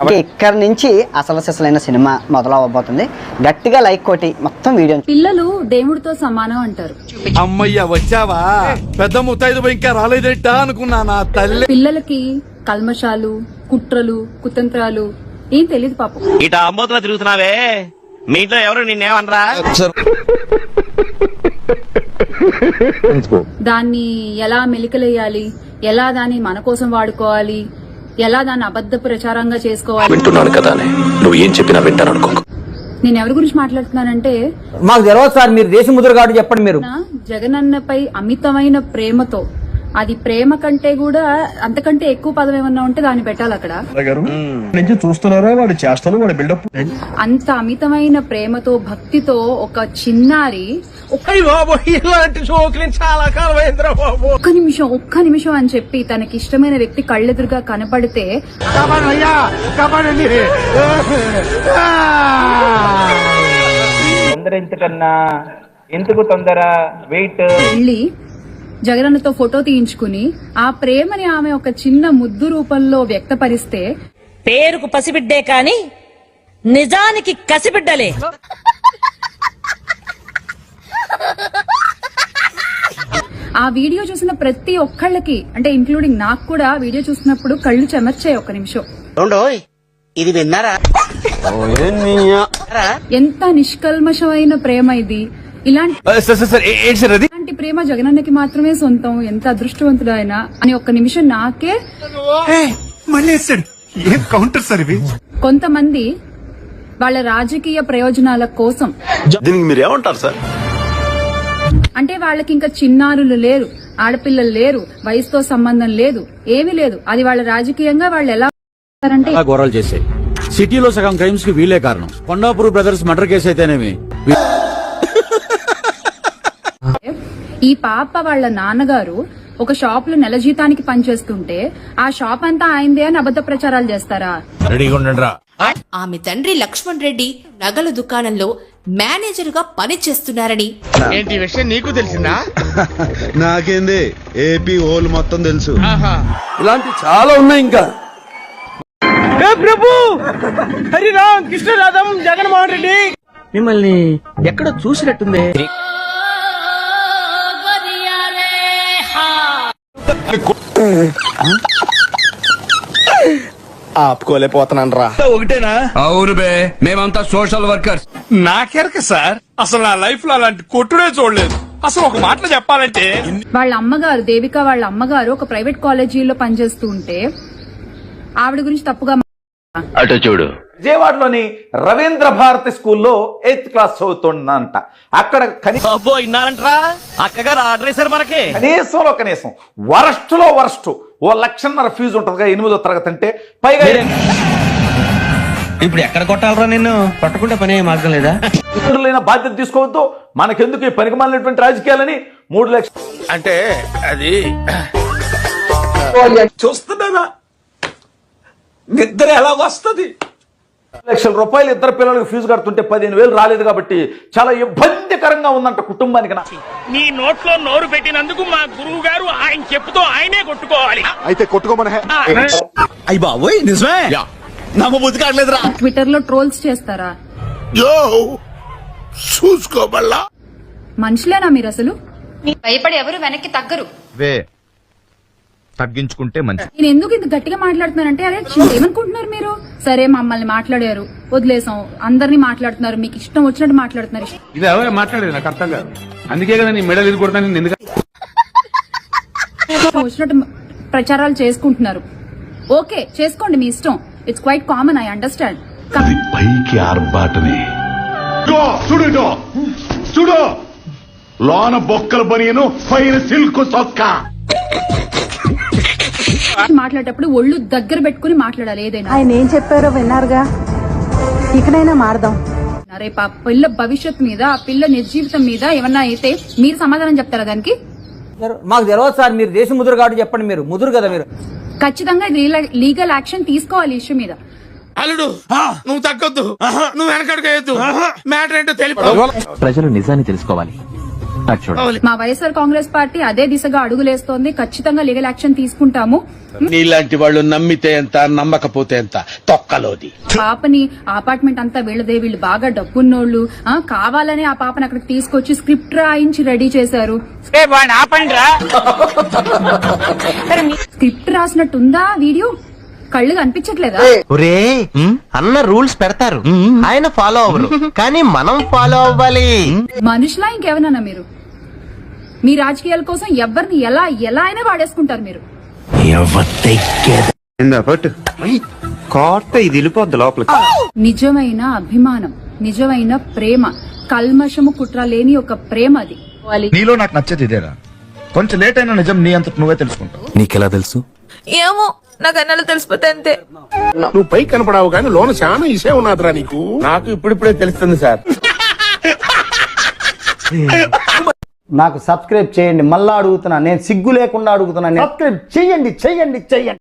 ఇక్కడ నుంచి అసలైన సినిమా మొదలవబోతుంది. గట్టిగా లైక్ కొట్టి మొత్తం వీడియో. పిల్లలు దేవుడితో సమానం అంటారు. అమ్మయ్య వచ్చావా, పెద్ద ముత్తైదు ఇంకా రాలేదేంటా అనుకున్నానా తల్లి. పిల్లలకి కల్మషాలు, కుట్రలు, కుతంత్రాలు ఏం తెలియదు పాపం. ఇట అమ్మోతులా తిరుగుతున్నావే, మీ ఇంట్లో ఎవరు నిన్నేమనరా? దాన్ని ఎలా మెలికలేయాలి, ఎలా దాన్ని మన కోసం వాడుకోవాలి, ఎలా దాన్ని అబద్ధ ప్రచారంగా చేసుకోవాలి. వింటున్నాను కదా, నువ్వు ఏం చెప్పినా వింటాను అనుకో. నేను ఎవరి గురించి మాట్లాడుతున్నానంటే, మాకు తెలియదు సార్, మీరు దేశ ముద్ర కాబట్టి చెప్పండి. మీరు జగనన్నపై అమితమైన ప్రేమతో, అది ప్రేమ కంటే కూడా అంతకంటే ఎక్కువ పదం ఏమన్నా ఉంటే దాన్ని పెట్టాలి అక్కడ. నుంచి చూస్తున్నారా వాడి చేష్టలు, వాడి బిల్డప్. అంత అమితమైన ప్రేమతో, భక్తితో ఒక చిన్నారి ఒక్క నిమిషం అని చెప్పి తనకి ఇష్టమైన వ్యక్తి కళ్ళెదురుగా కనపడితే ఎందుకు తొందర వెయిట్ వెళ్ళి జగనన్నతో ఫోటో తీయించుకుని ఆ ప్రేమని ఆమె ఒక చిన్న ముద్దు రూపంలో వ్యక్తపరిస్తే, పేరుకు పసిబిడ్డే కాని నిజానికి కసిబిడ్డలే. ఆ వీడియో చూసిన ప్రతి ఒక్కళ్ళకి, అంటే ఇంక్లూడింగ్ నాకు కూడా, వీడియో చూసినప్పుడు కళ్ళు చెమర్చాయి. ఒక్క నిమిషం, ఇది విన్నారా? ఎంత నిష్కల్మషమైన ప్రేమ ఇది. ఇలాంటి ప్రేమ జగనన్నకి మాత్రమే సొంతం. ఎంత అదృష్టవంతుడు ఆయన అని ఒక్క నిమిషం నాకే. కౌంటర్ సార్ ఇవి. కొంతమంది వాళ్ళ రాజకీయ ప్రయోజనాల కోసం, దీనికి మీరు ఏమంటారు సార్? అంటే వాళ్ళకి ఇంకా చిన్నారులు లేరు, ఆడపిల్లలు లేరు, వయసుతో సంబంధం లేదు, ఏమీ లేదు. అది వాళ్ళ రాజకీయంగా వాళ్ళు ఎలా అంటే ఘోరాలు చేసే సిటీలో సగం క్రైమ్స్ కి వీలే కారణం. కొండాపూర్ బ్రదర్స్ మర్డర్ కేసు అయితేనేమి, ఈ పాప వాళ్ళ నాన్నగారు ఒక షాప్ లో నెల జీతానికి పనిచేస్తుంటే ఆ షాప్ అంతా ఆయనదే అని అబద్ధ ప్రచారాలు చేస్తారా? ఆమె తండ్రి లక్ష్మణ్ రెడ్డి నగల దుకాణంలో మేనేజర్ గా పనిచేస్తున్నారని. ఏంటి విషయం నీకు తెలిసిందా? నాకేంది, ఏపీ హోల్ మొత్తం తెలుసు. ఇలాంటి చాలా ఉన్నాయి ఇంకా. ప్రభు హరిరామ్ కృష్ణరాధం జగన్మోహన్ రెడ్డి మిమ్మల్ని ఎక్కడో చూసినట్టుంది. ఆపుకోలేకపోతున్నాను రా. ఒకటేనా? అవును బే, మేమంతా సోషల్ వర్కర్స్. నాకెరక సార్, అసలు నా లైఫ్ లో అలాంటి కొట్టుడే చూడలేదు. అసలు ఒక మాటలో చెప్పాలంటే, వాళ్ళ అమ్మగారు దేవిక వాళ్ళ అమ్మగారు ఒక ప్రైవేట్ కాలేజీలో పనిచేస్తూ ఉంటే ఆవిడ గురించి తప్పుగా అటు చూడు. విజయవాడలోని రవీంద్ర భారతి స్కూల్లో 8th క్లాస్ చదువుతుందంట. అక్కడ అక్కగారు ఆర్డర్ వేశారు మనకి. కనీసం వరస్ట్ లో వరస్ట్ 1,00,000 ఫీజు ఉంటుందిగా 8వ తరగతి అంటే. పైగా ఇప్పుడు ఎక్కడ కొట్టాలరా నిన్ను? కొట్టకుండా పని మార్గం లేదా? ఇతరులైన బాధ్యత తీసుకోవద్దు, మనకెందుకు ఈ పనికి మాలినటువంటి రాజకీయాలని 3 లక్షలు అంటే అది చూస్తున్నానా, నిద్ర ఎలా వస్తుంది? 2 లక్షల రూపాయలు ఇద్దరు పిల్లలకు ఫీజు కడుతుంటే 15,000 రాలేదు కాబట్టి చాలా ఇబ్బందికరంగా ఉందంట కుటుంబానికి. నీ నోట్లో నోరు పెట్టినందుకు మా గురువు గారు ఆయన చెప్పుతో ఆయనే కొట్టుకోవాలి. అయితే కొట్టుకోమనే. అయ్యి బాబోయ్, నిజమే, నమ్మబుద్ధి కావట్లేదురా. ట్విట్టర్ లో ట్రోల్స్ చేస్తారా? చూసుకోబల్లా మనుషులేనా మీరు? అసలు భయపడి ఎవరు వెనక్కి తగ్గరు. తగ్గించుకుంటే మంచి. నేను ఎందుకు ఇంత గట్టిగా మాట్లాడుతున్నానంటే, అరే ఏమనుకుంటున్నారు మీరు? సరే మమ్మల్ని మాట్లాడారు, వదిలేసాం, అందరినీ మాట్లాడుతున్నారు, మీకు ఇష్టం వచ్చినట్టు మాట్లాడుతున్నారు. ఇది ఎవరు మాట్లాడేది నాకు అర్థం కాదు. అందుకే కదా నీ మెడల్ ఇది కొడతాను. ఎందుకు వచ్చినట్టు ప్రచారాలు చేసుకుంటున్నారు? ఓకే, చేసుకోండి, మీ ఇష్టం. It's quite common, I understand. పైకి ఆర్బాటమే. చూడు, లోన బొక్కలు బనియను, పైన సిల్క్ సొక్క. మాట్లాడేటప్పుడు ఒళ్ళు దగ్గర పెట్టుకుని మాట్లాడాలి. ఏదైనా ఆయన ఏం చెప్పారో విన్నారుగా, ఇకనైనా మారదాం. రేపు ఆ పిల్ల భవిష్యత్ మీద, ఆ పిల్ల నిర్జీవితం మీద ఏమన్నా అయితే మీరు సమాధానం చెప్తారా దానికి? మాకు తెలియదు సార్, మీరు దేశ ముద్ర కాబట్టి చెప్పండి. మీరు ముదురు కదా, మీరు ఖచ్చితంగా లీగల్ యాక్షన్ తీసుకోవాలి ఇష్యూ మీద. అల్లుడు నువ్వు తగ్గొద్దు, నువ్వు వెనకడుగు వేయొద్దు. మ్యాటర్ ఏంటో తెలిపి. ప్రజలు నిజాన్ని తెలుసుకోవాలి, మా వైఎస్ఆర్ కాంగ్రెస్ పార్టీ అదే దిశగా అడుగులేస్తోంది. ఖచ్చితంగా లీగల్ యాక్షన్ తీసుకుంటాము. నీలాంటి వాళ్ళు నమ్మితే ఎంత నమ్మకపోతే ఎంత తొక్కలోది. పాపని అపార్ట్మెంట్ అంతా వీళ్ళదే, వీళ్ళు బాగా డబ్బున్నోళ్ళు, కావాలని ఆ పాపని అక్కడికి తీసుకొచ్చి స్క్రిప్ట్ రాయించి రెడీ చేశారు. స్క్రిప్ట్ రాసినట్టుందా వీడియో? కళ్ళు కనిపించట్లేదా? ఒరే అన్న రూల్స్ పెడతారు, ఆయన ఫాలో అవ్వరు, కానీ మనం ఫాలో అవ్వాలి. మనుషులా ఇంకేమన్నా మీరు? మీ రాజకీయాల కోసం ఎవరిని ఎలా ఎలా అయినా వాడేసుకుంటారు మీరు. ఇది వెళ్ళిపోద్ది లోపలికి. నిజమైన అభిమానం, నిజమైన ప్రేమ, కల్మషము కుట్ర లేని ఒక ప్రేమ అది. నీలో నాకు నచ్చేది ఇదేరా. కొంచెం లేట్ అయినా నిజం నీ అంత నువ్వే తెలుసుకుంటావు. నీకెలా తెలుసు? ఏమో నాకు అన్నలు తెలిసిపోతే అంతే. నువ్వు పై కనపడావు కానీ లోన చాలా ఇసే ఉన్నదిరా నీకు. నాకు ఇప్పుడిప్పుడే తెలుస్తుంది సార్. నాకు సబ్స్క్రైబ్ చేయండి. మళ్ళా అడుగుతున్నా, నేను సిగ్గు లేకుండా అడుగుతున్నా. సబ్స్క్రైబ్ చేయండి.